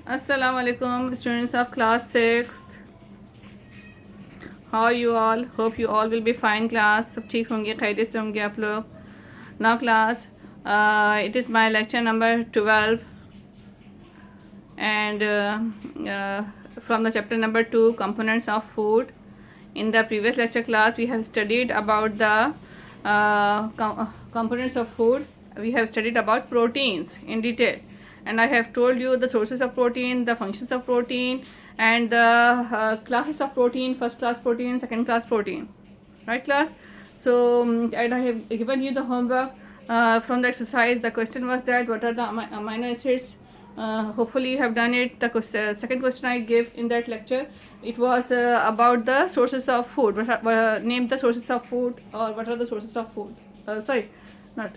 Assalamu alaikum, students of class 6th. How are you all? Hope you all will be fine class. सब ठीक होंगे, खैरियत से होंगे आप लोग. Now class, it is my lecture number 12 and from the chapter number 2, components of food. In the previous lecture class, we have studied about the components of food. We have studied about proteins in detail, and I have told you the sources of protein, the functions of protein, and the classes of protein: first class protein, second class protein. Right, class? So, and I have given you the homework from the exercise. The question was that what are the amino acids? Hopefully you have done it. The second question I gave in that lecture, it was about the sources of food. Name the sources of food, or what are the sources of food? Sorry, not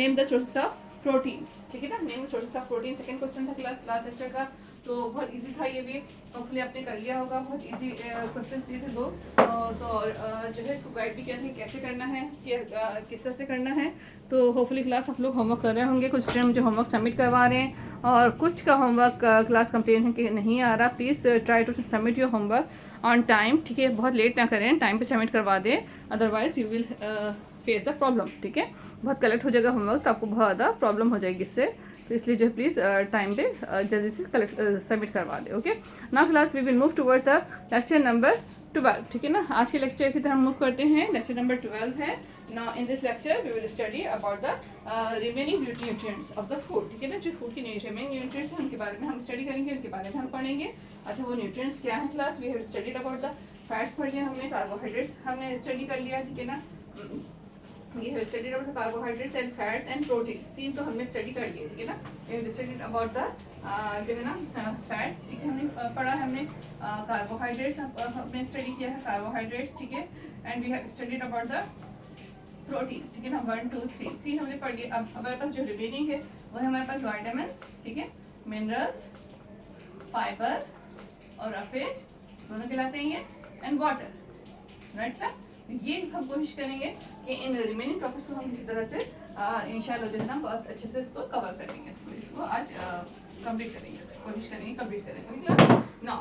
name the sources of protein. ठीक है ना, name the sources of protein second question था class lecture का. तो बहुत easy था ये भी, होपफुली आपने कर लिया होगा. बहुत इजी क्वेश्चंस दिए थे दो. तो जो है इसको गाइड भी किया था कैसे करना है, किस तरह से करना है. तो होपफुली क्लास आप लोग होमवर्क कर रहे होंगे. कुछ स्टूडेंट मुझे होमवर्क सबमिट करवा रहे हैं और कुछ का होमवर्क क्लास कंप्लेन है कि नहीं आ रहा. Please try to submit your homework on time. ठीक है, बहुत लेट ना करें, टाइम पे सबमिट करवा दें, otherwise you will face the problem. ठीक है, बहुत कलेक्ट हो जाएगा होमवर्क तो आपको बहुत ज़्यादा प्रॉब्लम हो जाएगी इससे. तो इसलिए जो है प्लीज़ टाइम पे जल्दी से सबमिट करवा दें. Okay, now class we will move towards the lecture number 12. ठीक है ना, आज के लेक्चर की तरफ मूव करते हैं. लेक्चर नंबर 12 है. Now in this lecture we will study about the remaining nutrients of the food. ठीक है ना, जो फूड की रिमेनिंग न्यूट्रिएंट्स हैं उनके बारे में हम स्टडी करेंगे, उनके बारे में हम पढ़ेंगे. अच्छा, वो न्यूट्रिएंट्स क्या है class? We have studied about the fats पढ़ लिया हमने, कार्बोहाइड्रेट्स हमने स्टडी कर लिया. ठीक है ना, ये है studied about the carbohydrates and fats and proteins. तीन तो हमने स्टडी कर लिए. ठीक है ना, we have studied about the जो है ना फैट्स. ठीक है, हमने पढ़ा है, हमने कार्बोहाइड्रेट्स हमने स्टडी किया है, कार्बोहाइड्रेट्स. ठीक है, and we have studied about the proteins. ठीक है ना, 1 2 3 हमने पढ़ लिया. अब हमारे पास जो रिमेनिंग है वो है हमारे पास विटामिन्स. ठीक है, मिनरल्स, फाइबर और रफेज दोनों कहलाते हैं ये, एंड वाटर. राइट ना, ये हम कोशिश करेंगे कि इन रिमेनिंग टॉपिक्स को हम किसी तरह से इंशाल्लाह जो है ना बहुत अच्छे से इसको कवर करेंगे. इसको आज कंप्लीट करेंगे, कोशिश करेंगे कंप्लीट करेंगे. Now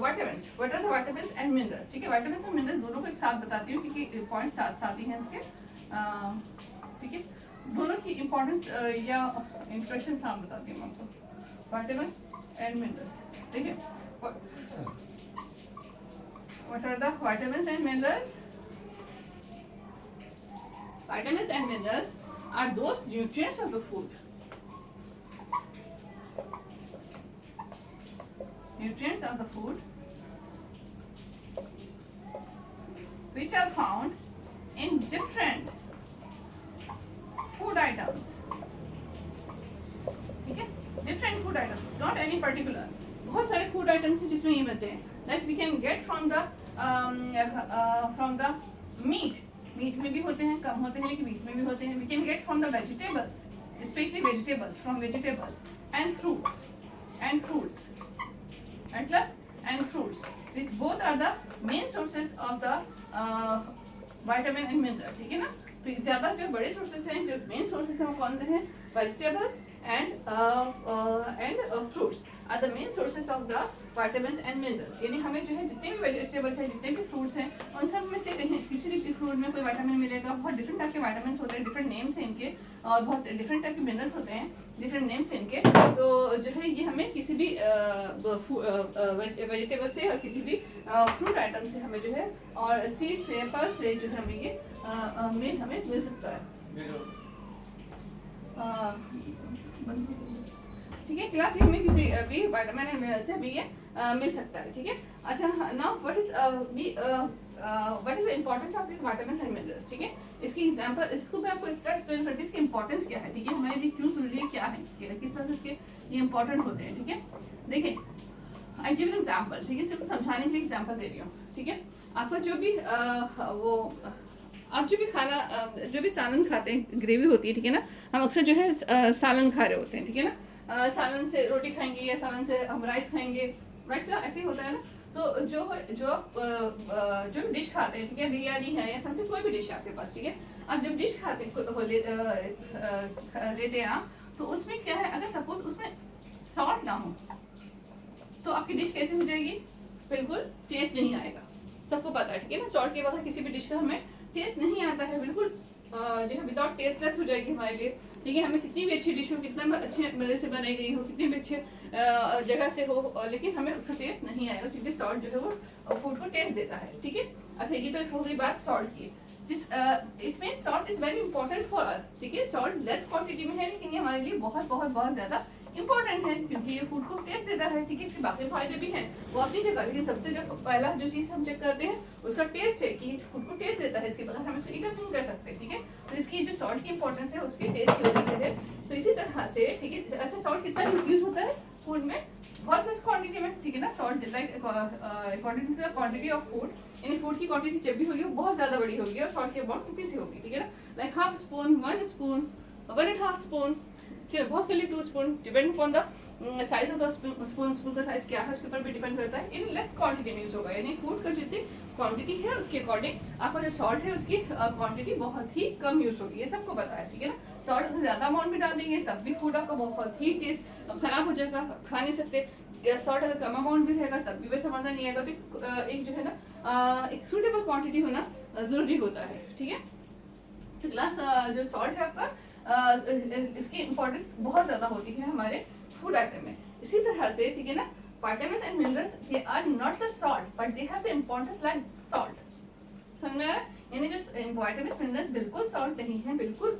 vitamins, what are the vitamins and minerals. ठीक है, विटामिन्स और मिनरल्स दोनों को एक साथ बताती हूँ क्योंकि पॉइंट साथ साथ ही हैं इसके. ठीक है, दोनों की इंपॉर्टेंस या इंप्रेशन हम बताती हूँ आपको. Vitamin and minerals. ठीक है, what are the vitamins and minerals? Vitamins and minerals are those nutrients of the food. Nutrients of the food which are found in different food items. ठीक है, different food items, not any particular. बहुत सारे food items हैं जिसमें ये मिलते हैं. Like we can get from the meat. Meat में भी होते हैं, कम होते हैं, लेकिन मीट में भी होते हैं. We can get from the vegetables, specially vegetables, from vegetables and fruits and plus and fruits. This both are the main sources of the vitamin and mineral. ठीक है ना, तो ज़्यादा जो बड़े सोर्सेज हैं, जो मेन सोर्सेज हैं वो कौन से हैं? Vegetables and fruits are the main sources of the vitamins and minerals. यानी हमें जो है जितने भी वेजिटेबल्स हैं, जितने भी फ्रूट्स हैं, उन सब में से कहीं किसी भी फ्रूट में कोई विटामिन मिलेगा. बहुत डिफरेंट टाइप के विटामिन्स होते हैं, डिफरेंट नेम्स हैं इनके, और बहुत डिफरेंट टाइप के मिनरल्स होते हैं, डिफरेंट नेम्स हैं इनके. तो जो है ये हमें किसी भी वेजिटेबल से और किसी भी फ्रूट आइटम से हमें जो है, और सीड से, फल से जो है हमें ये हमें मिल सकता है. ठीक है क्लास, ये हमें किसी भी विटामिन एंड मिनरल से भी ये मिल सकता है. ठीक है, अच्छा, now what is the importance of this vitamins and minerals. ठीक है, इसकी एग्जांपल, इसको मैं आपको इस तरह एक्सप्लेन करती हूँ इसकी इंपॉर्टेंस क्या है. ठीक है, हमारे लिए क्यों जरूरी है, क्या है, किस तरह से इसके ये इंपॉर्टेंट होते हैं. ठीक है, देखिए, आई गिव एन एग्जांपल. ठीक है, सिर्फ समझाने के लिए एग्जांपल दे रही हूँ. ठीक है, आपका जो भी आप जो भी खाना, जो भी सालन खाते हैं, ग्रेवी होती है. ठीक है ना, हम अक्सर जो है सालन खा रहे होते हैं. ठीक है ना, सालन से रोटी खाएंगे या सालन से हम राइस खाएंगे. राइट, ऐसे ही होता है ना. तो जो डिश खाते हैं, ठीक है, बिरयानी है या समथिंग, कोई भी डिश है आपके पास. ठीक है, अब जब डिश लेते हैं आप, तो उसमें क्या है, अगर सपोज उसमें सॉल्ट ना हो तो आपकी डिश कैसे हो जाएगी, बिल्कुल टेस्ट नहीं आएगा। सबको पता है, ठीक है ना, सॉल्ट के बगैर किसी भी डिश का हमें टेस्ट नहीं आता है, बिल्कुल जो है विदाउट टेस्टलेस हो जाएगी हमारे लिए। ठीक है, हमें कितनी भी अच्छी डिश हो, कितना भी अच्छे मज़े से बनाई गई हो, कितनी भी अच्छे जगह से हो, लेकिन हमें उसका टेस्ट नहीं आएगा क्योंकि सॉल्ट जो है वो फूड को टेस्ट देता है। ठीक है, अच्छा ये तो हो गई बात सॉल्ट की। जिस it mean salt is very important for us. ठीक है, सॉल्ट लेस क्वांटिटी में है लेकिन ये हमारे लिए बहुत बहुत बहुत ज़्यादा इंपॉर्टेंट है क्योंकि ये फूड को टेस्ट देता है। ठीक है, इसके बाकी फायदे भी हैं वो अपनी जगह, लेकिन सबसे जो पहला जो चीज़ हम चेक करते हैं उसका टेस्ट है कि फूड को टेस्ट देता है, इसके बगैर हम इसको ईट नहीं कर सकते। ठीक है, तो इसकी जो सॉल्ट की इंपॉर्टेंस है उसके टेस्ट की वजह से है। तो इसी तरह से ठीक है, अच्छा सॉल्ट कितना यूज होता है फूड में, बहुत लेस क्वांटिटी में। ठीक है ना, salt like according to the quantity of food, यानी फूड की क्वांटिटी जब भी होगी वो बहुत ज़्यादा बड़ी होगी और सॉल्ट की अमाउंट कितनी सी होगी। ठीक है ना, like half spoon, 1 spoon, 1.5 spoon, चलिए बहुत कर लिए 2 spoon, depend upon the size of the spoon. Spoon का साइज क्या है उसके ऊपर भी डिपेंड करता है। इन लेस क्वांटिटी में यूज होगा, यानी फूड का जितनी क्वांटिटी है उसके अकॉर्डिंग आपका जो सॉल्ट है उसकी क्वांटिटी बहुत ही कम यूज होगी, ये सबको पता है। ठीक है ना, सॉल्ट ज़्यादा अमाउंट में डाल देंगे तब भी फूड आपका बहुत ही टेस्ट खराब हो जाएगा, खा नहीं सकते। सॉल्ट अगर कम अमाउंट भी रहेगा तब भी वैसा मज़ा नहीं आएगा। तो एक जो है ना एक सूटेबल क्वांटिटी होना ज़रूरी होता है। ठीक है, तो ग्लास जो सॉल्ट है आपका इसकी इम्पोर्टेंस बहुत ज़्यादा होती है हमारे फूड आइटम में। इसी तरह से ठीक है ना, vitamins and minerals they are not the salt but they have the importance like salt. समझ में आ रहा है, यानी जो विटामिन्स मिनरल्स बिल्कुल सॉल्ट नहीं है, बिल्कुल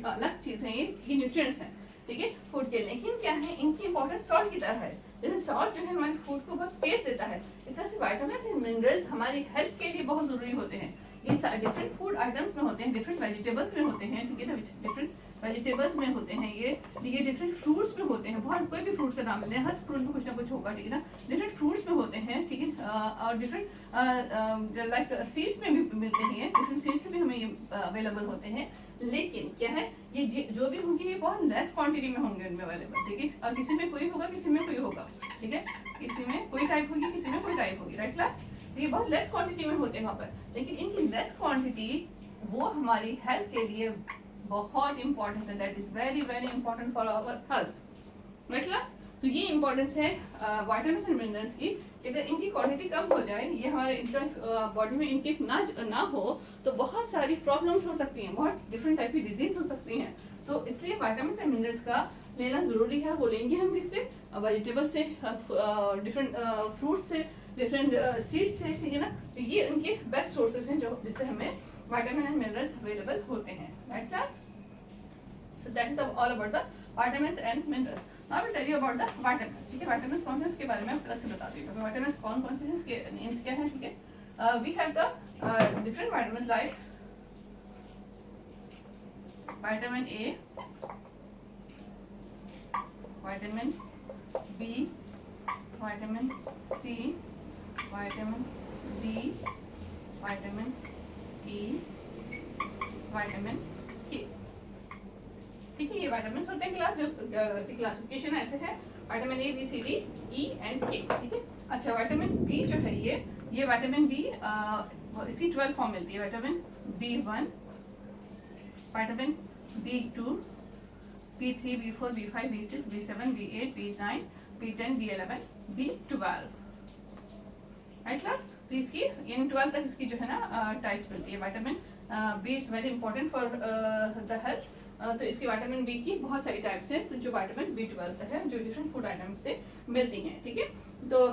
अलग चीज़ है, ये न्यूट्रिएंट्स हैं। ठीक है, फूड के, लेकिन क्या है इनकी इंपॉर्टेंस सॉल्ट की तरह है। जैसे सॉल्ट जो है हमारे फूड को बहुत टेस्ट देता है, इस तरह से विटामिन्स एंड मिनरल्स हमारी हेल्थ के लिए बहुत ज़रूरी होते हैं। ये डिफरेंट फूड आइटम्स में होते हैं, डिफरेंट वेजिटेबल्स में होते हैं। ठीक है ना, डिफरेंट वेजिटेबल्स में होते हैं ये डिफरेंट फ्रूट्स में होते हैं। बहुत कोई भी फ्रूट का नाम लें, हर फ्रूट में कुछ ना कुछ होगा। ठीक है ना, डिफरेंट फ्रूट्स में होते हैं। ठीक है, और डिफरेंट लाइक सीड्स में भी मिलते हैं, डिफरेंट सीड्स से भी हमें ये अवेलेबल होते हैं। लेकिन क्या है, ये जो भी होंगे ये बहुत लेस क्वांटिटी में होंगे उनमें अवेलेबल। ठीक है, किसी में कोई होगा, किसी में कोई होगा। ठीक है, किसी में कोई टाइप होगी, किसी में कोई टाइप होगी। राइट क्लास, ये बहुत लेस क्वांटिटी में होते हैं वहाँ पर, लेकिन इनकी लेस क्वांटिटी वो हमारी हेल्थ के लिए बहुत इंपॉर्टेंट है। That is very very important for our health. Right class, तो ये इंपॉर्टेंस है विटामिन्स एंड मिनरल्स की। अगर इनकी क्वांटिटी कम हो जाए, ये हमारे इनका बॉडी में इनटेक ना हो तो बहुत सारी प्रॉब्लम्स हो सकती हैं, बहुत डिफरेंट टाइप की डिजीज हो सकती हैं। तो इसलिए विटामिन्स एंड मिनरल्स का लेना ज़रूरी है। वो लेंगे हम किससे, वेजिटेबल से, डिफरेंट फ्रूट्स से, डिफरेंट सीड्स से। ठीक है ना, तो ये उनके बेस्ट सोर्सेज हैं जो जिससे हमें विटामिन एंड मिनरल्स अवेलेबल होते हैं। Right class, so that is all about the vitamins and minerals. Now I will tell you about the vitamins. ठीक है, vitamins कौन से इसके बारे में प्लस से बताती हूँ। तो vitamins कौन से हैं, इसके नेम्स क्या हैं। ठीक है, we have the different vitamins like vitamin A, vitamin B, vitamin C, vitamin D, vitamin E, vitamin K। ठीक है, ये विटामिन्स होते हैं क्लास, जो क्लासिफिकेशन ऐसे है, vitamin A B C D E and K. ठीक है, अच्छा विटामिन बी जो है ये विटामिन बी इसकी 12 फॉर्म मिलती है। Vitamin B1, vitamin B2, B3, B4, B5, B6, B7, B8, B9, B10, B11, B12। Right class, तो इसकी इन 12 तक इसकी जो है ना टाइप्स मिलती है। Vitamin B is very important for the health. तो इसकी विटामिन बी की बहुत सारी टाइप्स हैं, तो जो विटामिन B12 है जो डिफरेंट फूड आइटम से मिलती हैं। ठीक है, तो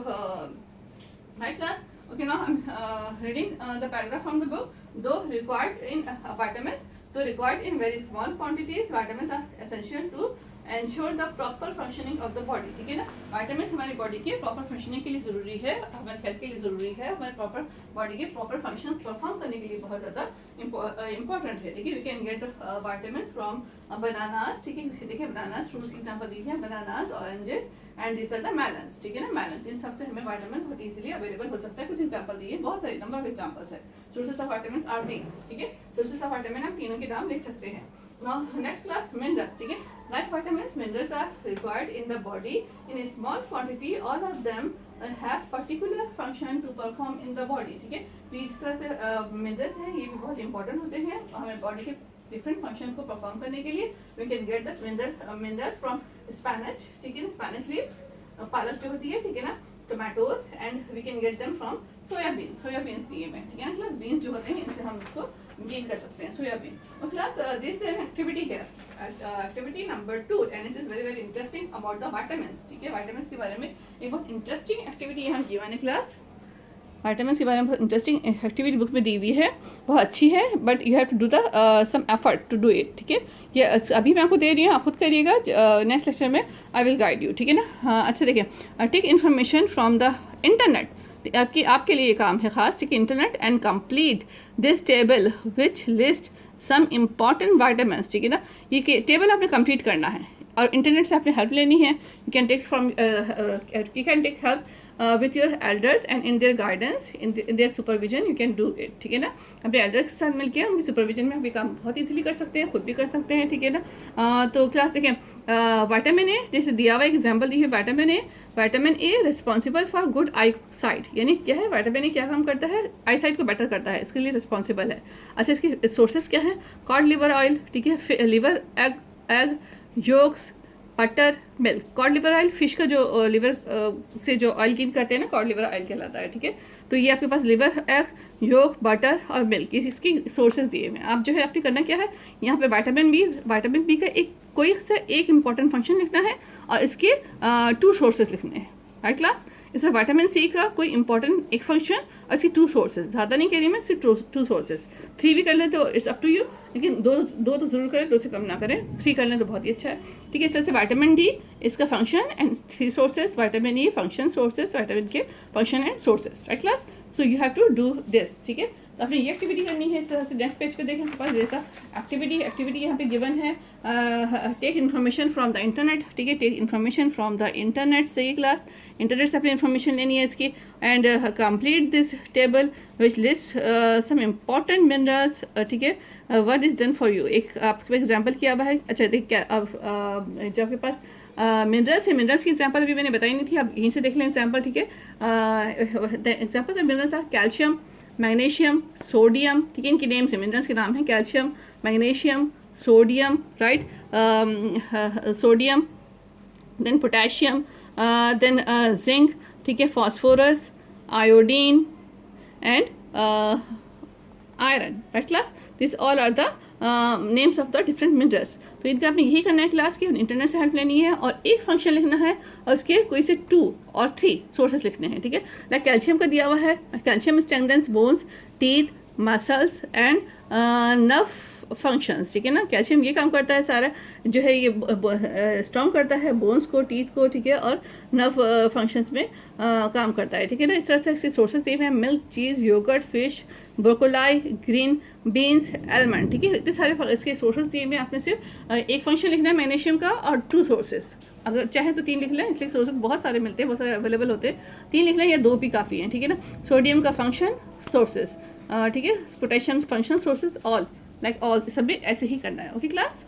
right class, okay now I am reading the paragraph from the book. Though required in vitamins, though required in very small quantities, vitamins are essential to ensure the proper functioning of the body. ठीक है ना, vitamins हमारी body के proper functioning के लिए ज़रूरी है, हमारे हेल्थ के लिए ज़रूरी है, हमारे प्रॉपर बॉडी के प्रॉपर फंक्शन परफॉर्म करने के लिए बहुत ज़्यादा इंपॉर्टेंट है। ठीक है, we can get the vitamins from bananas. ठीक है, देखिए बनानास फ्रूट्स की एग्जाम्पल दी है, bananas, oranges and this are the melons. ठीक है ना, मेलन्स, इन सबसे हमें विटामिन बहुत इजीली अवेलेबल हो सकता है। कुछ एग्जाम्पल दिए, बहुत सारे नंबर ऑफ एग्जाम्पल्स है। Sources of vitamins are these. ठीक है, सोर्सेस ऑफ विटामिन आप तीनों के नाम लिख सकते हैं। Now next class, minerals. ठीक है, like vitamins, minerals are required in the body in a small quantity. All of them have particular function to perform in the body. ठीक है, तो इस तरह से मिनरल्स हैं, ये भी बहुत इंपॉर्टेंट होते हैं हमारे बॉडी के डिफरेंट फंक्शन को परफॉर्म करने के लिए। We can get the minerals from spinach, ठीक है ना, स्पैनच लीव्स, पालक जो होती है, ठीक है ना, tomatoes, and we can get them from soybean, soybeans दिए में, ठीक है ना क्लास, बीन्स जो होते हैं इनसे हम इसको गेन कर सकते हैं, सोयाबीन। और क्लास दिस एक्टिविटी है activity number 2 and it is very very interesting about the vitamins, ठीक है, विटामिन्स के बारे में एक बहुत इंटरेस्टिंग एक्टिविटी यहाँ गिवन है क्लास। विटामिन्स के बारे में बहुत इंटरेस्टिंग एक्टिविटी बुक में दी हुई है, बहुत अच्छी है, but you have to do the some effort to do it, ठीक है। ये अभी मैं आपको दे रही हूँ, आप खुद करिएगा, नेक्स्ट लेक्चर में आई विल गाइड यू, ठीक है ना। हाँ, अच्छा देखिए, take information from the internet, आपके लिए ये काम है खास, ठीक है, internet, and complete this table which list some important vitamins, ठीक है ना। ये टेबल आपने कंप्लीट करना है और इंटरनेट से आपने हेल्प लेनी है। You can take help with your elders and in their guidance, in their supervision you can do it, ठीक है ना। अपने एल्डर्स के साथ मिलकर उनकी सुपरविजन में आप ये काम बहुत इजीली कर सकते हैं, खुद भी कर सकते हैं, ठीक है ना। तो क्लास देखें, विटामिन ए जैसे दिया हुआ एग्जांपल दी है, vitamin A responsible for good I site, यानी क्या है, विटामिन ए क्या काम करता है, आई साइट को बेटर करता है, इसके लिए रिस्पॉन्सिबल है। अच्छा, इसके सोर्सेज क्या है, कॉड लिवर ऑयल, ठीक है, liver, egg yolks, butter, milk. Cod liver oil fish का जो लिवर से जो ऑयल गेन करते हैं ना, कॉड लिवर ऑयल कहलाता है, ठीक है। तो ये आपके पास लिवर, एग, योग, बटर और मिल्क, इसकी सोर्सेज दिए हुए हैं। आप जो है आपने करना क्या है, यहाँ पे विटामिन बी का कोई से एक इंपॉर्टेंट फंक्शन लिखना है और इसके 2 सोर्सेज लिखने हैं, राइट क्लास। इस तरह विटामिन सी का कोई इंपॉर्टेंट एक फंक्शन और इसकी 2 सोर्सेज, ज़्यादा नहीं कह रही मैं, सिर्फ 2 सोर्सेज, 3 भी कर लें तो इट्स अप टू यू, लेकिन दो तो ज़रूर करें, 2 से कम ना करें, 3 कर लें तो बहुत ही अच्छा है, ठीक है। इस तरह से विटामिन डी इसका function and 3 sources, vitamin E function, sources, vitamin K function and sources, right class. So you have to do this, ठीक है। तो आपने ये एक्टिविटी करनी है। इस तरह से नेक्स्ट पेज पे देखें, आपके पास जैसा एक्टिविटी यहाँ पे गिवन है, take information from the internet, ठीक है, take information from the internet से ये क्लास, इंटरनेट से अपनी इन्फॉर्मेशन लेनी है इसकी, and complete this table which list some important minerals, ठीक है, what is done for you. एक आपके एग्जाम्पल किया हुआ है। अच्छा देख, क्या अब जो आपके पास मिनरल्स है, मिनरल्स की एग्जाम्पल अभी मैंने बताई नहीं थी, आप यहीं से देख लें एग्जाम्पल, ठीक है। The examples of minerals are calcium, magnesium, sodium, ठीक है, इनके नेम्स हैं, मिनरल्स के नाम हैं calcium, magnesium, sodium, right, sodium, then potassium, then zinc, ठीक है, phosphorus, iodine and iron, right class. This all are the names of the different minerals. तो इनका आपने यही करना है क्लास की, इंटरनेट से हेल्प लेनी है और एक फंक्शन लिखना है और उसके कोई से 2 और 3 सोर्सेस लिखने हैं, ठीक है। लाइक कैल्शियम का दिया हुआ है, calcium strengthens bones, teeth, muscles and nerve functions, ठीक है ना। कैल्शियम ये काम करता है सारा जो है, ये स्ट्रॉन्ग करता है बोन्स को, टीथ को, ठीक है, और नर्व फंक्शंस में काम करता है, ठीक है ना। इस तरह से इसके सोर्सेज दिए हुए हैं, milk, cheese, yogurt, fish, broccoli, green beans, almond, ठीक है। इतने सारे इसके सोर्सेज दिए हुए हैं, आपने सिर्फ एक फंक्शन लिखना है मैग्नीशियम का और 2 सोर्सेज, अगर चाहे तो 3 लिख लें, इसलिए सोर्सेज बहुत सारे मिलते हैं, बहुत सारे अवेलेबल होते हैं, 3 लिख लें या 2 भी काफ़ी हैं, ठीक है ना। सोडियम का फंक्शन, सोर्सेज, ठीक है, potassium function, sources, all like all, सब भी ऐसे ही करना है, ओके क्लास।